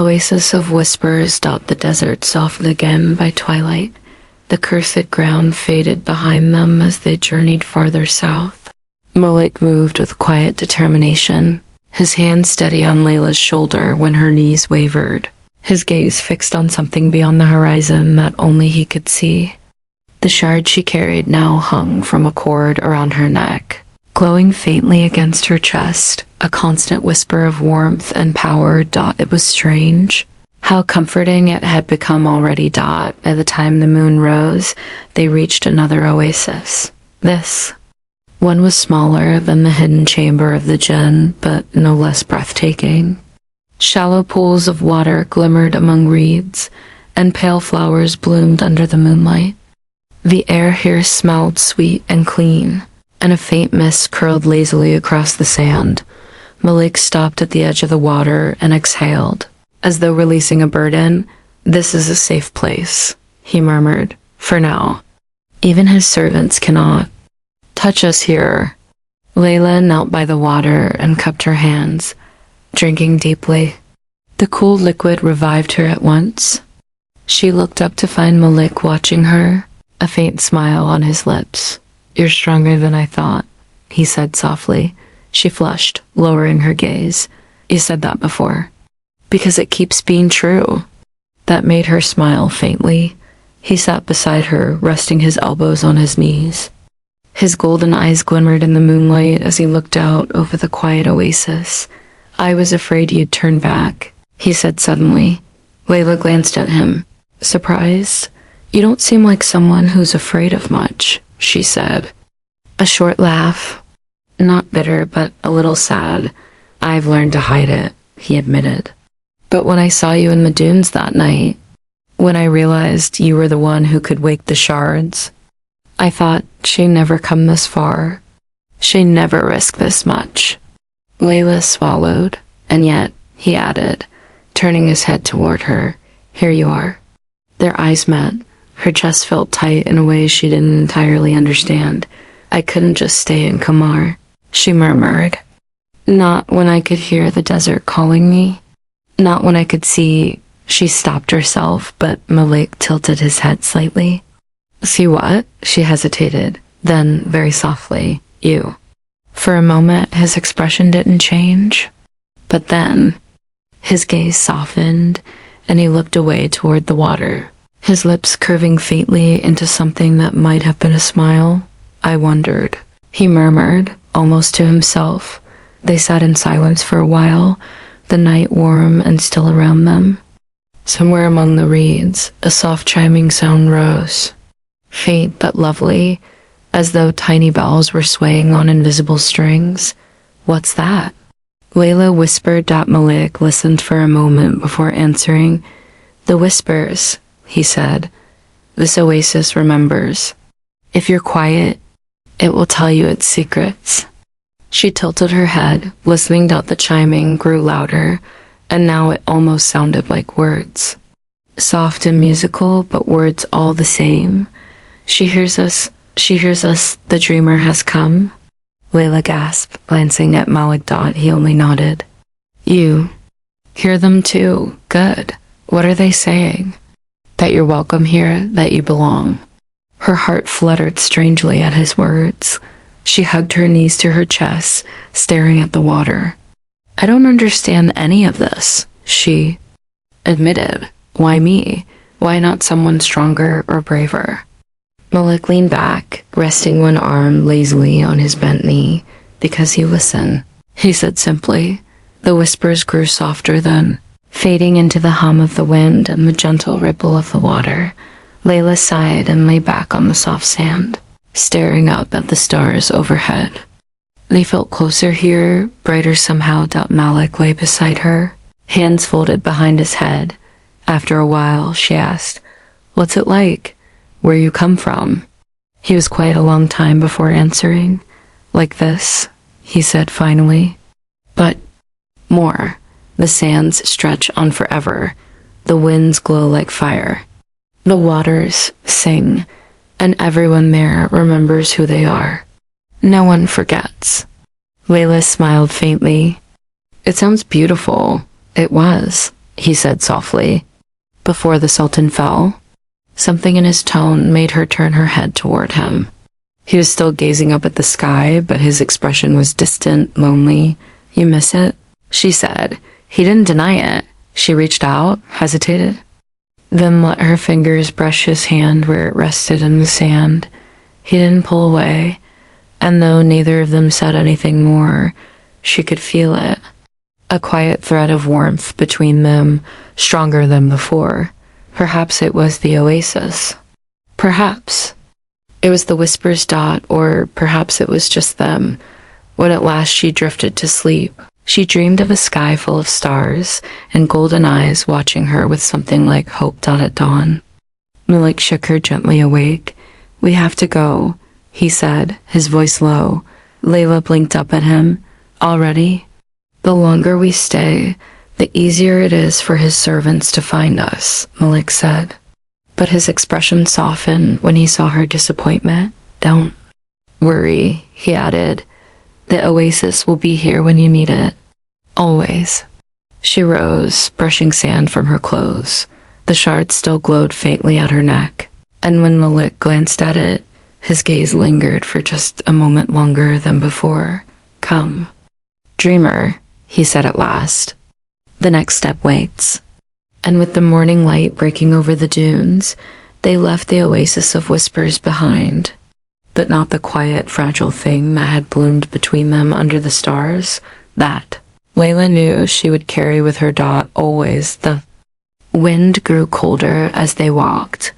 Oasis of whispers dot the desert, softened again by twilight. The cursed ground faded behind them as they journeyed farther south. Malik moved with quiet determination, his hand steady on Layla's shoulder when her knees wavered, his gaze fixed on something beyond the horizon that only he could see. The shard she carried now hung from a cord around her neck, glowing faintly against her chest, a constant whisper of warmth and power. It was strange how comforting it had become already. By the time the moon rose, they reached another oasis. This one was smaller than the hidden chamber of the Jinn, but no less breathtaking. Shallow pools of water glimmered among reeds, and pale flowers bloomed under the moonlight. The air here smelled sweet and clean, and a faint mist curled lazily across the sand. Malik stopped at the edge of the water and exhaled, as though releasing a burden. "This is a safe place," he murmured, "for now. Even his servants cannot touch us here." Layla knelt by the water and cupped her hands, drinking deeply. The cool liquid revived her at once. She looked up to find Malik watching her, a faint smile on his lips. "You're stronger than I thought," he said softly. She flushed, lowering her gaze. "You said that before." "Because it keeps being true." That made her smile faintly. He sat beside her, resting his elbows on his knees. His golden eyes glimmered in the moonlight as he looked out over the quiet oasis. "I was afraid you'd turn back," he said suddenly. Layla glanced at him, surprised. "You don't seem like someone who's afraid of much," she said. A short laugh. "Not bitter, but a little sad. I've learned to hide it," he admitted. "But when I saw you in the dunes that night, when I realized you were the one who could wake the shards, I thought she'd never come this far. She'd never risk this much." Layla swallowed, and yet, he added, turning his head toward her, "Here you are." Their eyes met. Her chest felt tight in a way she didn't entirely understand. "I couldn't just stay in Qamar," she murmured. "Not when I could hear the desert calling me. Not when I could see—" She stopped herself, but Malik tilted his head slightly. "See what?" She hesitated. Then, very softly, "You." For a moment, his expression didn't change. But then, his gaze softened, and he looked away toward the water, his lips curving faintly into something that might have been a smile. "I wondered," he murmured, almost to himself. They sat in silence for a while, the night warm and still around them. Somewhere among the reeds, a soft chiming sound rose, faint but lovely, as though tiny bells were swaying on invisible strings. "What's that?" Layla whispered. Malik listened for a moment before answering. "The whispers," he said. "This oasis remembers. If you're quiet, it will tell you its secrets." She tilted her head, listening. The chiming grew louder, and now it almost sounded like words. Soft and musical, but words all the same. She hears us, the dreamer has come." Layla gasped, glancing at Malik. He only nodded. "You hear them too? Good. What are they saying?" "That you're welcome here, that you belong." Her heart fluttered strangely at his words. She hugged her knees to her chest, staring at the water. "I don't understand any of this," she admitted. "Why me? Why not someone stronger or braver?" Malik leaned back, resting one arm lazily on his bent knee. "Because you listen," he said simply. The whispers grew softer then, fading into the hum of the wind and the gentle ripple of the water. Layla sighed and lay back on the soft sand, staring up at the stars overhead. They felt closer here, brighter somehow. Malik lay beside her, hands folded behind his head. After a while, she asked, "What's it like? Where you come from?" He was quiet a long time before answering. "Like this," he said finally. "But more. The sands stretch on forever. The winds glow like fire. The waters sing, and everyone there remembers who they are. No one forgets." Layla smiled faintly. "It sounds beautiful." It was. he said softly. Before the Sultan fell, something in his tone made her turn her head toward him. He was still gazing up at the sky, but his expression was distant, lonely. You miss it? She said. He didn't deny it. She reached out, hesitated, then let her fingers brush his hand where it rested in the sand. He didn't pull away, and though neither of them said anything more, she could feel it. A quiet thread of warmth between them, stronger than before. Perhaps it was the oasis. Perhaps it was the Whisper's dot, or perhaps it was just them. When at last she drifted to sleep, she dreamed of a sky full of stars and golden eyes watching her with something like hope at dawn. Malik shook her gently awake. We have to go, he said, his voice low. Layla blinked up at him. Already? The longer we stay, the easier it is for his servants to find us, Malik said. But his expression softened when he saw her disappointment. Don't worry, he added. The oasis will be here when you need it. Always. She rose, brushing sand from her clothes. The shard still glowed faintly at her neck, and when Malik glanced at it, his gaze lingered for just a moment longer than before. Come. Dreamer, he said at last. The next step waits. And with the morning light breaking over the dunes, they left the oasis of whispers behind. But not the quiet, fragile thing that had bloomed between them under the stars. That Layla knew she would carry with her dot always. The wind grew colder as they walked.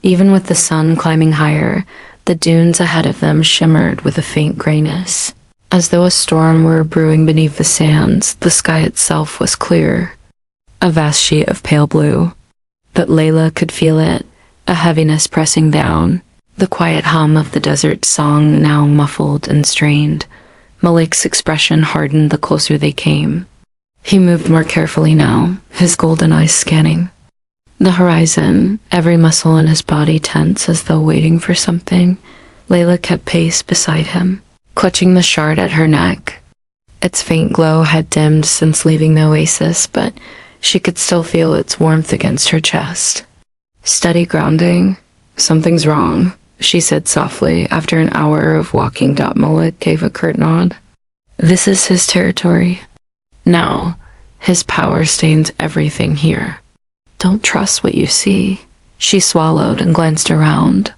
Even with the sun climbing higher, the dunes ahead of them shimmered with a faint grayness. As though a storm were brewing beneath the sands, the sky itself was clear. A vast sheet of pale blue. But Layla could feel it, a heaviness pressing down. The quiet hum of the desert song now muffled and strained. Malik's expression hardened the closer they came. He moved more carefully now, his golden eyes scanning the horizon, every muscle in his body tense as though waiting for something. Layla kept pace beside him, clutching the shard at her neck. Its faint glow had dimmed since leaving the oasis, but she could still feel its warmth against her chest. Steady grounding. Something's wrong, she said softly after an hour of walking. Malik gave a curt nod. This is his territory. Now, his power stains everything here. Don't trust what you see. She swallowed and glanced around.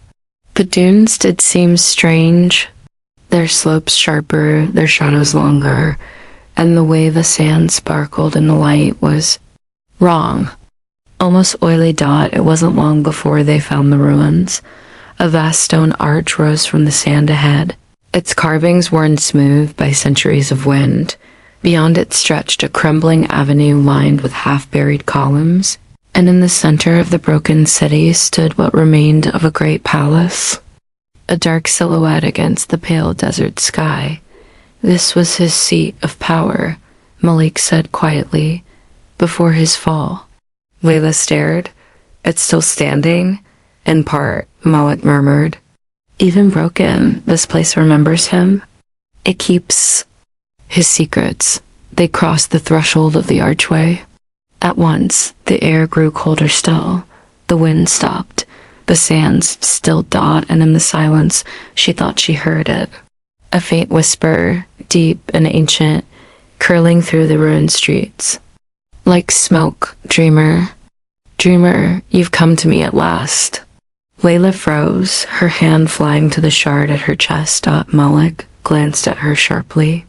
The dunes did seem strange, their slopes sharper, their shadows longer, and the way the sand sparkled in the light was wrong. Almost oily. It wasn't long before they found the ruins. A vast stone arch rose from the sand ahead, its carvings worn smooth by centuries of wind. Beyond it stretched a crumbling avenue lined with half-buried columns, and in the center of the broken city stood what remained of a great palace, a dark silhouette against the pale desert sky. This was his seat of power, Malik said quietly, before his fall. Layla stared. It's still standing? In part, Malik murmured. Even broken, this place remembers him. It keeps his secrets. They crossed the threshold of the archway. At once, the air grew colder still. The wind stopped. The sands stilled. And in the silence, she thought she heard it. A faint whisper, deep and ancient, curling through the ruined streets. Like smoke, dreamer. Dreamer, you've come to me at last. Layla froze, her hand flying to the shard at her chest. Malik glanced at her sharply.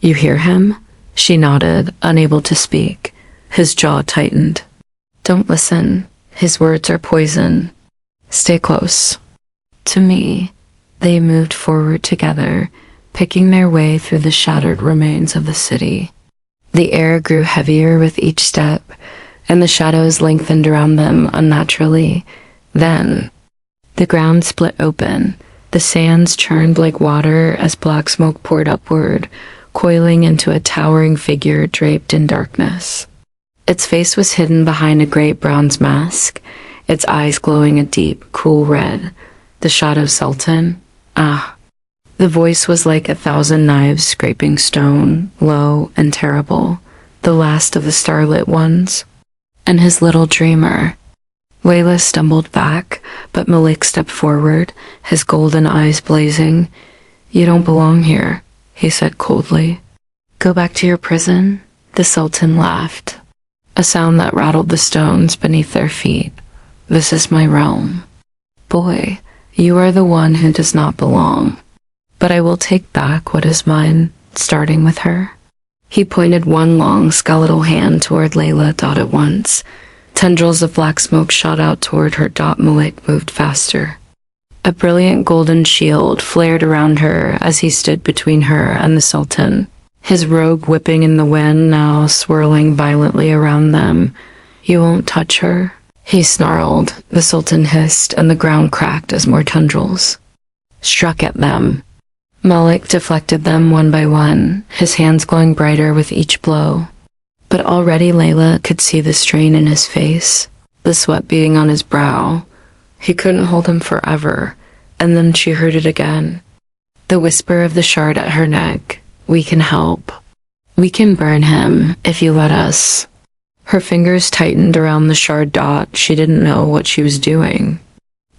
You hear him? She nodded, unable to speak. His jaw tightened. Don't listen. His words are poison. Stay close. To me. They moved forward together, picking their way through the shattered remains of the city. The air grew heavier with each step, and the shadows lengthened around them unnaturally. Then, the ground split open. The sands churned like water as black smoke poured upward, coiling into a towering figure draped in darkness. Its face was hidden behind a great bronze mask, its eyes glowing a deep, cool red. The shadow Sultan? Ah. The voice was like 1,000 knives scraping stone, low and terrible, the last of the starlit ones. And his little dreamer. Layla stumbled back, but Malik stepped forward, his golden eyes blazing. "You don't belong here," he said coldly. "Go back to your prison?" The Sultan laughed, a sound that rattled the stones beneath their feet. "This is my realm. Boy, you are the one who does not belong. But I will take back what is mine, starting with her." He pointed one long skeletal hand toward Layla. At once, tendrils of black smoke shot out toward her. Malik moved faster. A brilliant golden shield flared around her as he stood between her and the Sultan, his robe whipping in the wind, now swirling violently around them. "You won't touch her?" he snarled. The Sultan hissed, and the ground cracked as more tendrils struck at them. Malik deflected them one by one, his hands glowing brighter with each blow. But already Layla could see the strain in his face, the sweat beading on his brow. He couldn't hold him forever, and then she heard it again. The whisper of the shard at her neck. "We can help. We can burn him, if you let us." Her fingers tightened around the shard. She didn't know what she was doing.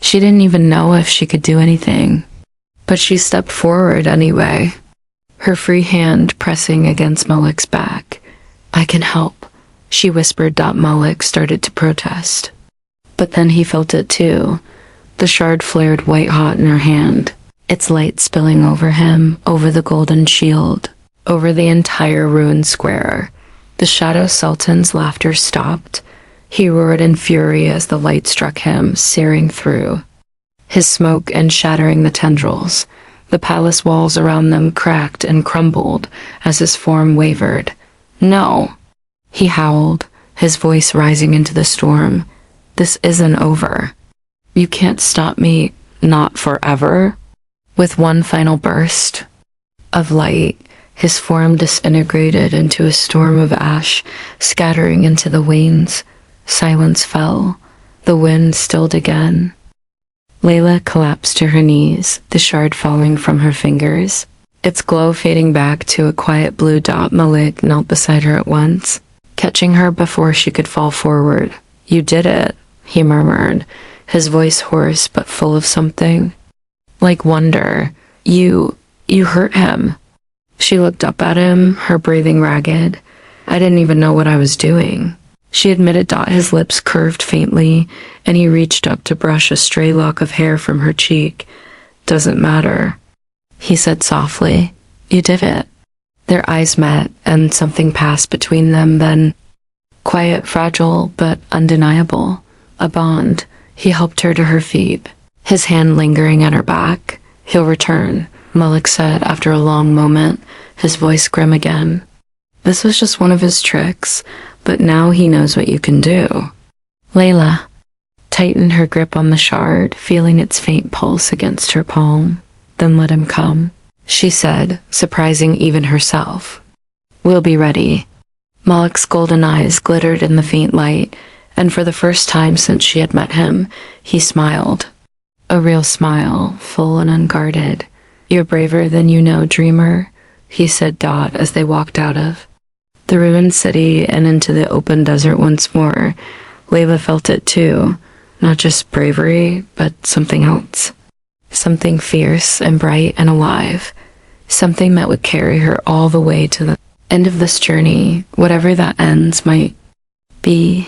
She didn't even know if she could do anything. But she stepped forward anyway, her free hand pressing against Malik's back. "I can help," she whispered. Malik started to protest. But then he felt it too. The shard flared white hot in her hand, its light spilling over him, over the golden shield, over the entire ruined square. The Shadow Sultan's laughter stopped. He roared in fury as the light struck him, searing through his smoke and shattering the tendrils. The palace walls around them cracked and crumbled as his form wavered. "No!" he howled, his voice rising into the storm. "This isn't over. You can't stop me, not forever." With one final burst of light, his form disintegrated into a storm of ash, scattering into the wains. Silence fell. The wind stilled again. Layla collapsed to her knees, the shard falling from her fingers, its glow fading back to a quiet blue dot. Malik knelt beside her at once, catching her before she could fall forward. "You did it," he murmured, his voice hoarse but full of something like wonder. You hurt him." She looked up at him, her breathing ragged. "I didn't even know what I was doing," she admitted. His lips curved faintly, and he reached up to brush a stray lock of hair from her cheek. "Doesn't matter," he said softly. "You did it." Their eyes met, and something passed between them then. Quiet, fragile, but undeniable. A bond. He helped her to her feet, his hand lingering at her back. "He'll return," Malik said after a long moment, his voice grim again. "This was just one of his tricks, but now he knows what you can do." Layla tightened her grip on the shard, feeling its faint pulse against her palm. "Then let him come," she said, surprising even herself. "We'll be ready." Malik's golden eyes glittered in the faint light, and for the first time since she had met him, he smiled. A real smile, full and unguarded. "You're braver than you know, dreamer," he said. As they walked out of the ruined city and into the open desert once more, Layla felt it too. Not just bravery, but something else. Something fierce and bright and alive. Something that would carry her all the way to the end of this journey, whatever that ends might be.